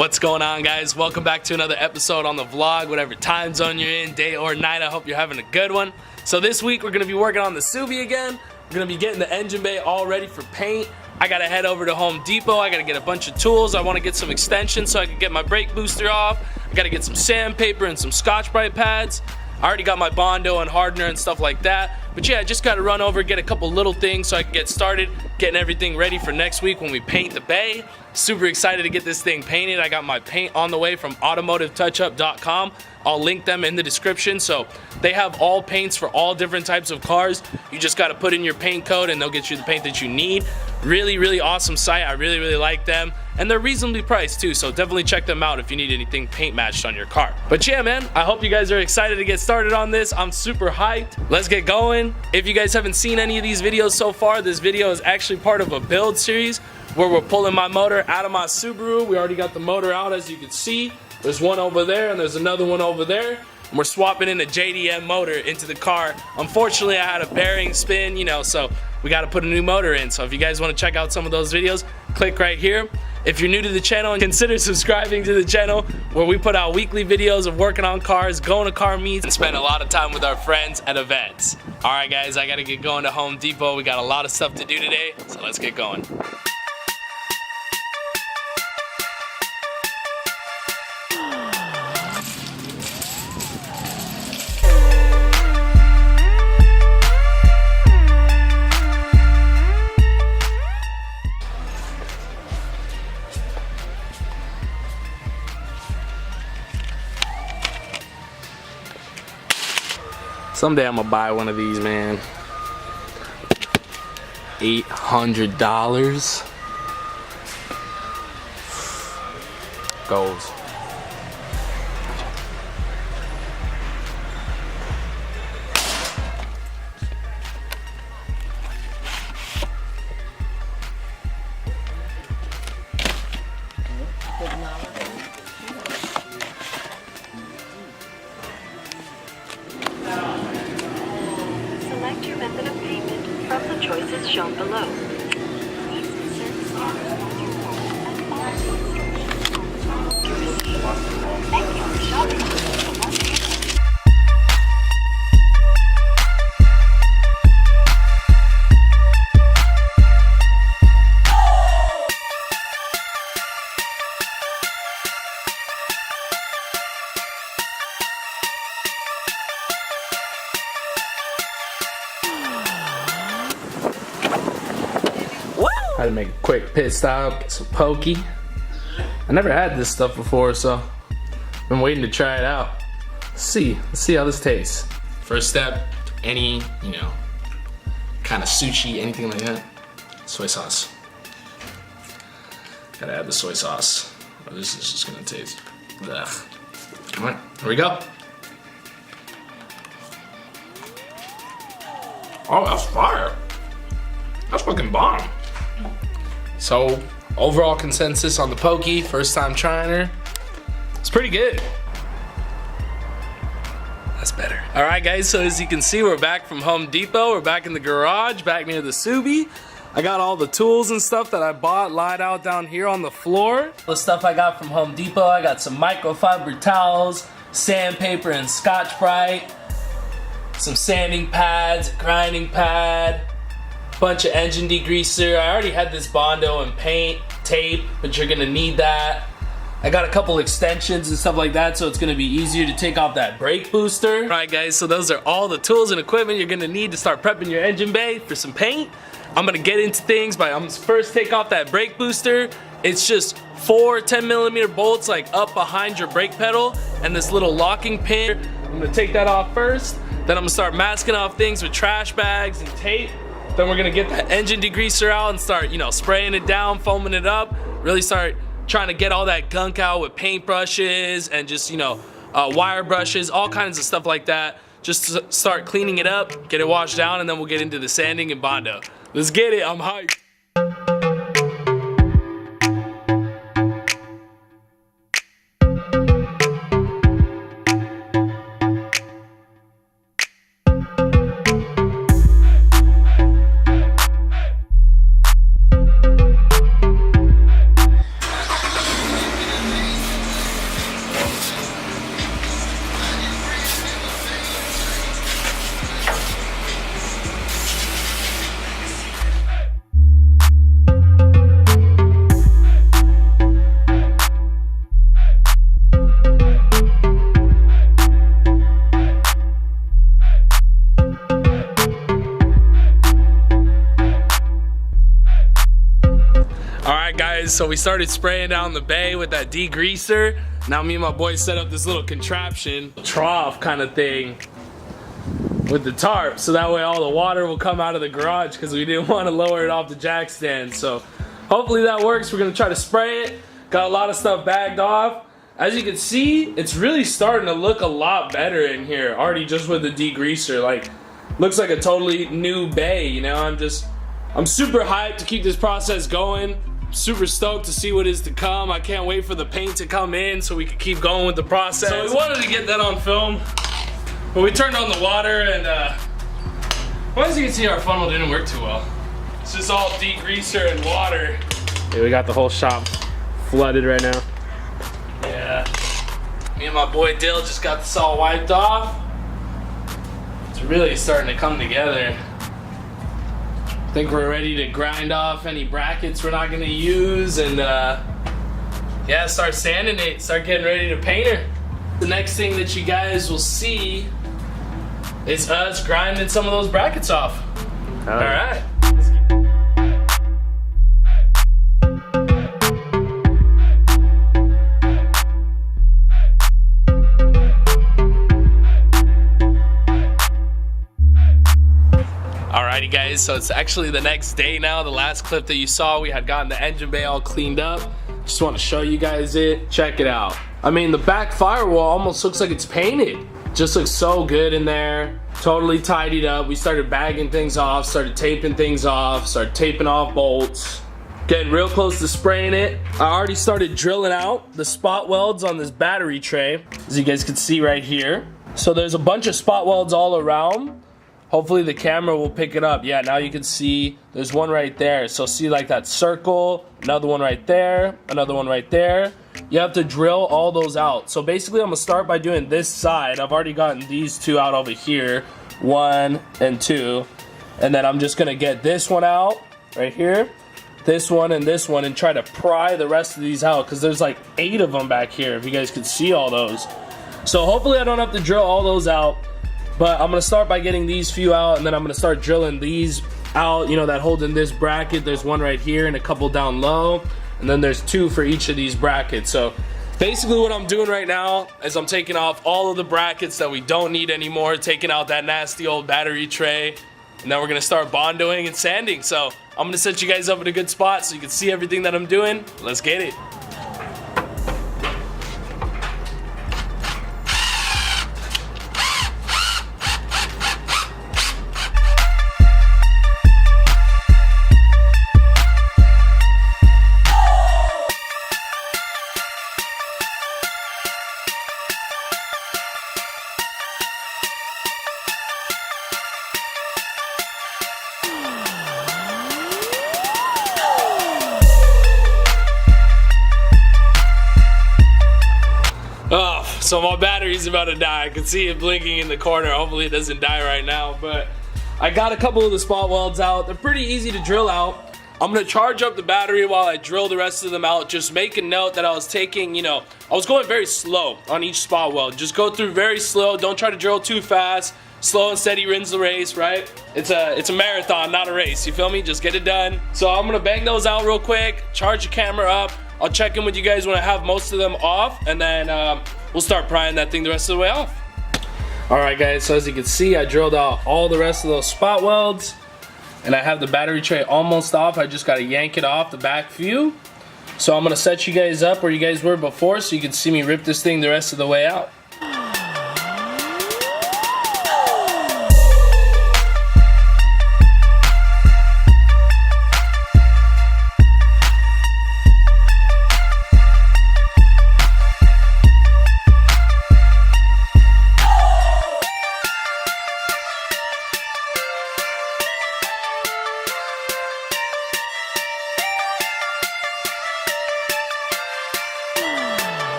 What's going on, guys? Welcome back to another episode on the vlog, whatever time zone you're in, day or night. I hope you're having a good one. So this week we're gonna be working on the Subi again. We're gonna be getting the engine bay all ready for paint. I gotta head over to Home Depot. I gotta get a bunch of tools. I wanna get some extensions so I can get my brake booster off. I gotta get some sandpaper and some Scotch-Brite pads. I already got my Bondo and hardener and stuff like that. But yeah, I just gotta run over, get a couple little things so I can get started, getting everything ready for next week when we paint the bay. Super excited to get this thing painted. I got my paint on the way from automotivetouchup.com. I'll link them in the description. So they have all paints for all different types of cars. You just gotta put in your paint code and they'll get you the paint that you need. Really awesome site. I really like them. And they're reasonably priced too, so definitely check them out if you need anything paint matched on your car. But yeah, man, I hope you guys are excited to get started on this. I'm super hyped. Let's get going. If you guys haven't seen any of these videos so far, this video is actually part of a build series where we're pulling my motor out of my Subaru. We already got the motor out, as you can see. There's one over there and there's another one over there. And we're swapping in a JDM motor into the car. Unfortunately, I had a bearing spin, you know, so we got to put a new motor in. So if you guys want to check out some of those videos, click right here. If you're new to the channel, consider subscribing to the channel where we put out weekly videos of working on cars, going to car meets, and spend a lot of time with our friends at events. All right, guys, I got to get going to Home Depot. We got a lot of stuff to do today, so let's get going. Someday I'm gonna buy one of these, man. $800 goes. Select your method of payment from the choices shown below. Thank you for shopping. Had to make a quick pit stop, get some pokey. I never had this stuff before, so I've been waiting to try it out. Let's see how this tastes. First step, any, kind of sushi, anything like that, soy sauce. Gotta add the soy sauce. Oh, this is just gonna taste, ugh. All right, here we go. Oh, that's fire. That's fucking bomb. So, overall consensus on the pokey, first time trying her, it's pretty good. That's better. All right, guys, so as you can see, we're back from Home Depot. We're back in the garage, back near the Subi. I got all the tools and stuff that I bought laid out down here on the floor. The stuff I got from Home Depot, I got some microfiber towels, sandpaper and Scotch-Brite, some sanding pads, grinding pad, bunch of engine degreaser. I already had this Bondo and paint, tape, but you're gonna need that. I got a couple extensions and stuff like that, so it's gonna be easier to take off that brake booster. All right, guys, so those are all the tools and equipment you're gonna need to start prepping your engine bay for some paint. I'm gonna get into things, but I'm gonna first take off that brake booster. It's just 4 10mm bolts like up behind your brake pedal and this little locking pin. I'm gonna take that off first. Then I'm gonna start masking off things with trash bags and tape. Then we're gonna get that engine degreaser out and start, spraying it down, foaming it up. Really start trying to get all that gunk out with paint brushes and just, wire brushes, all kinds of stuff like that. Just to start cleaning it up, get it washed down, and then we'll get into the sanding and Bondo. Let's get it, I'm hyped. guys, so we started spraying down the bay with that degreaser. Now me and my boys set up this little contraption, trough kind of thing with the tarp, so that way all the water will come out of the garage because we didn't want to lower it off the jack stand. So hopefully that works. We're gonna try to spray it. Got a lot of stuff bagged off. As you can see, it's really starting to look a lot better in here already just with the degreaser. Like, looks like a totally new bay, you know? I'm super hyped to keep this process going. Super stoked to see what is to come. I can't wait for the paint to come in so we can keep going with the process. So we wanted to get that on film, but we turned on the water and well, as you can see, our funnel didn't work too well. It's just all degreaser and water. Yeah, we got the whole shop flooded right now. Yeah. Me and my boy Dill just got this all wiped off. It's really starting to come together. I think we're ready to grind off any brackets we're not gonna use and yeah, start sanding it, start getting ready to paint her. The next thing that you guys will see is us grinding some of those brackets off. All right. Alrighty guys, so it's actually the next day now. The last clip that you saw, we had gotten the engine bay all cleaned up. Just want to show you guys it. Check it out. I mean, the back firewall almost looks like it's painted. Just looks so good in there. Totally tidied up. We started bagging things off, started taping things off, started taping off bolts. Getting real close to spraying it. I already started drilling out the spot welds on this battery tray, as you guys can see right here. So there's a bunch of spot welds all around. Hopefully the camera will pick it up. Yeah, now you can see there's one right there. So see like that circle, another one right there, another one right there. You have to drill all those out. So basically I'm gonna start by doing this side. I've already gotten these two out over here, 1 and 2. And then I'm just gonna get this one out right here, this one and try to pry the rest of these out because there's like 8 of them back here if you guys can see all those. So hopefully I don't have to drill all those out. But I'm gonna start by getting these few out and then I'm gonna start drilling these out, you know, that hold in this bracket. There's one right here and a couple down low. And then there's 2 for each of these brackets. So basically what I'm doing right now is I'm taking off all of the brackets that we don't need anymore, taking out that nasty old battery tray. And then we're gonna start bondoing and sanding. So I'm gonna set you guys up in a good spot so you can see everything that I'm doing. Let's get it. Oh, so my battery's about to die. I can see it blinking in the corner. Hopefully it doesn't die right now, but I got a couple of the spot welds out. They're pretty easy to drill out. I'm gonna charge up the battery while I drill the rest of them out. Just make a note that I was taking, you know, I was going very slow on each spot weld. Just go through very slow. Don't try to drill too fast. Slow and steady wins the race, right? It's a marathon, not a race. You feel me? Just get it done. So I'm gonna bang those out real quick, charge the camera up. I'll check in with you guys when I have most of them off, and then we'll start prying that thing the rest of the way off. Alright guys, so as you can see, I drilled out all the rest of those spot welds, and I have the battery tray almost off. I just gotta yank it off the back few. So I'm gonna set you guys up where you guys were before so you can see me rip this thing the rest of the way out.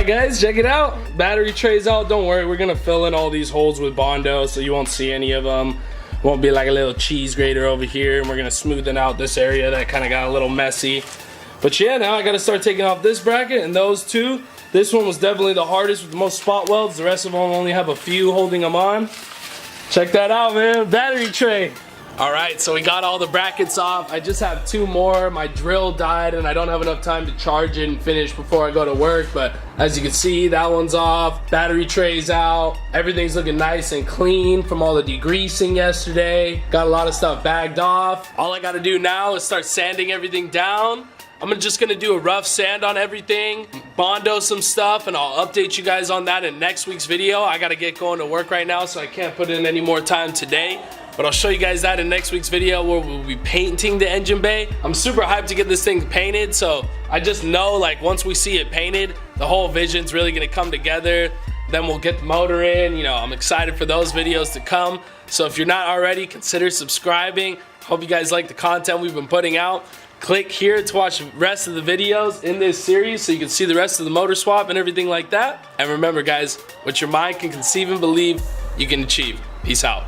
Guys, check it out. Battery tray's out. Don't worry, we're gonna fill in all these holes with Bondo so you won't see any of them. Won't be like a little cheese grater over here, and we're gonna smoothen out this area that kind of got a little messy. But yeah, now I gotta start taking off this bracket and those two. This one was definitely the hardest with the most spot welds. The rest of them only have a few holding them on. Check that out, man. Battery tray. All right, so we got all the brackets off. I just have 2 more. My drill died and I don't have enough time to charge it and finish before I go to work. But as you can see, that one's off. Battery tray's out. Everything's looking nice and clean from all the degreasing yesterday. Got a lot of stuff bagged off. All I gotta do now is start sanding everything down. I'm just gonna do a rough sand on everything, Bondo some stuff, and I'll update you guys on that in next week's video. I gotta get going to work right now, so I can't put in any more time today. But I'll show you guys that in next week's video where we'll be painting the engine bay. I'm super hyped to get this thing painted, so I just know like once we see it painted, the whole vision's really gonna come together. Then we'll get the motor in. You know, I'm excited for those videos to come. So if you're not already, consider subscribing. Hope you guys like the content we've been putting out. Click here to watch the rest of the videos in this series so you can see the rest of the motor swap and everything like that. And remember guys, what your mind can conceive and believe, you can achieve. Peace out.